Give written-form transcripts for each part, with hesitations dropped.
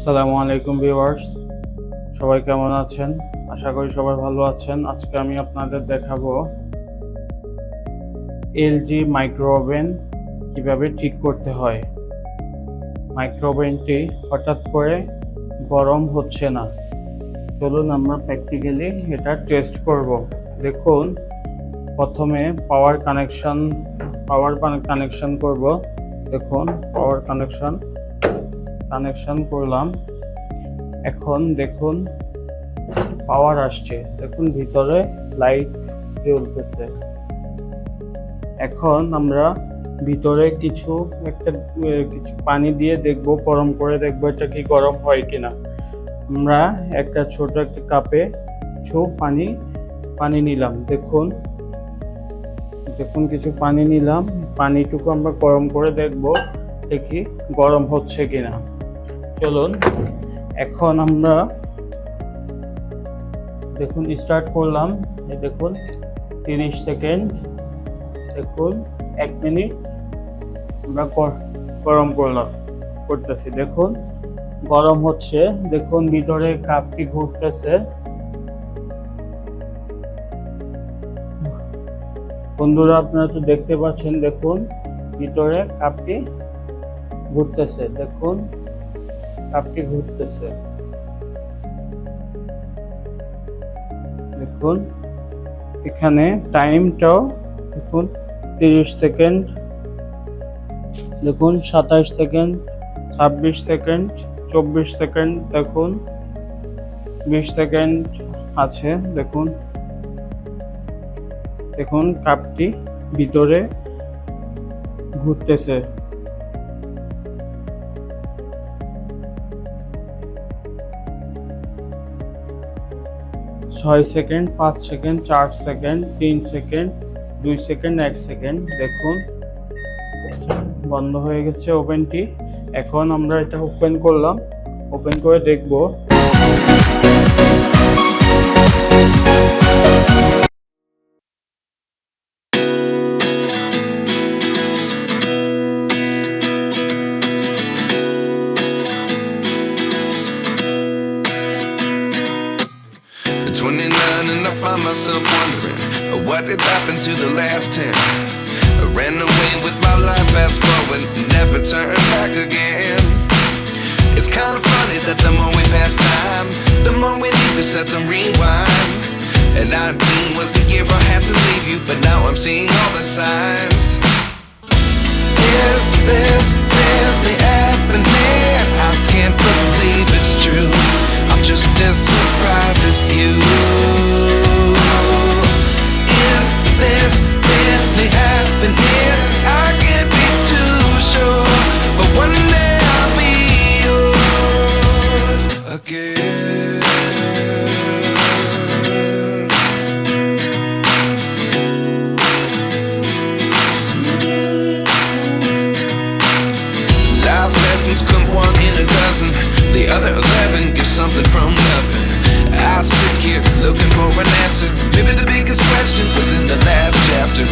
আসসালামু আলাইকুম ভিউয়ার্স, সবাই কেমন আছেন? আশা করি সবাই ভালো আছেন। আজকে আমি আপনাদের দেখাবো এলজি মাইক্রো ওভেন কিভাবে ঠিক করতে হয়। মাইক্রো ওভেনটি হঠাৎ করে গরম হচ্ছে না। চলুন আমরা প্র্যাকটিক্যালি এটা টেস্ট করব। দেখুন, প্রথমে পাওয়ার কানেকশন করব। দেখুন, পাওয়ার কানেকশন করলাম। এখন দেখুন পাওয়ার আসছে, দেখুন ভিতরে লাইট জ্বলতেছে। এখন আমরা ভিতরে কিছু পানি দিয়ে দেখব, গরম করে দেখব এটা কি গরম হয় কিনা। আমরা একটা ছোট একটা কাপে কিছু পানি নিলাম। দেখুন কিছু পানি নিলাম। পানিটুকু আমরা গরম করে দেখব দেখি গরম হচ্ছে কিনা। চলুন এখন আমরা দেখুন স্টার্ট করলাম। এই দেখুন 30 সেকেন্ড, দেখুন 1 মিনিট আমরা গরম করতেছি। দেখুন গরম হচ্ছে, দেখুন ভিতরে কাপটি ঘুরতেছে। বন্ধুরা আপনারা তো দেখতে পাচ্ছেন, দেখুন ভিতরে কাপটি ঘুরতেছে। দেখুন কাপটি ঘুরতেছে। দেখুন এখানে টাইমটাও দেখুন 30 সেকেন্ড, দেখুন 27 সেকেন্ড, 26 সেকেন্ড, 24 সেকেন্ড, দেখুন 20 সেকেন্ড আছে। দেখুন কাপটি ভিতরে ঘুরতেছে। 6 second, 5 second, 4 second, 3 second, 2 second, 1 second. দেখুন বন্ধ হয়ে গেছে ওভেনটি। এখন আমরা এটা ওপেন করলাম, ওপেন করে দেখব। And I find myself wondering what did happen to the last 10. I ran away with my life, fast forward, never turn back again. It's kind of funny that the more we pass time, the more we need to set them rewind. And 19 was the year I had to leave you, but now I'm seeing all the signs. Is this really happening? I can't believe it's true. I'm just as surprised as you. Is this really happening? I can't be too sure, but one day I'll be yours again. Life lessons come one in a dozen. The other 11 give something from nothing. I sit here looking for an answer. Maybe the biggest question was in the last chapter.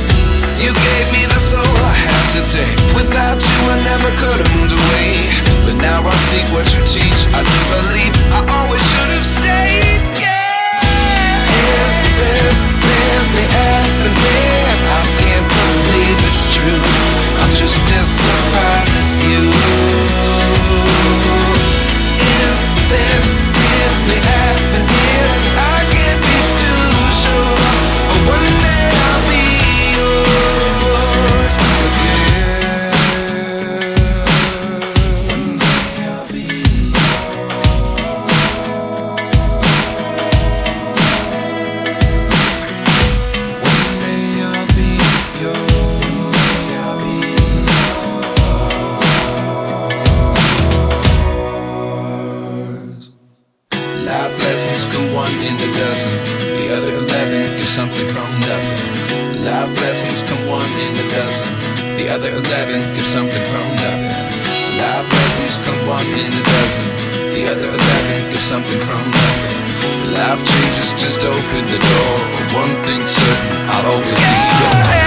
You gave me the soul I have today. Without you I never could have moved away. But now I see what you teach. I do believe I always should have stayed. Yeah. Is this really happening? I can't believe it's true. I'm just as surprised as you. Is this really happening? I can't be too sure, but one day I'll be yours again. One day I'll be yours. One day I'll be yours. One day I'll be yours. Life lessons come one in a dozen. The other 11 give something from nothing. Life lessons come one in a dozen. The other 11 give something from nothing. Life lessons come one in a dozen. The other 11 give something from nothing. Life changes just open the door. One thing's certain, I'll always be yours.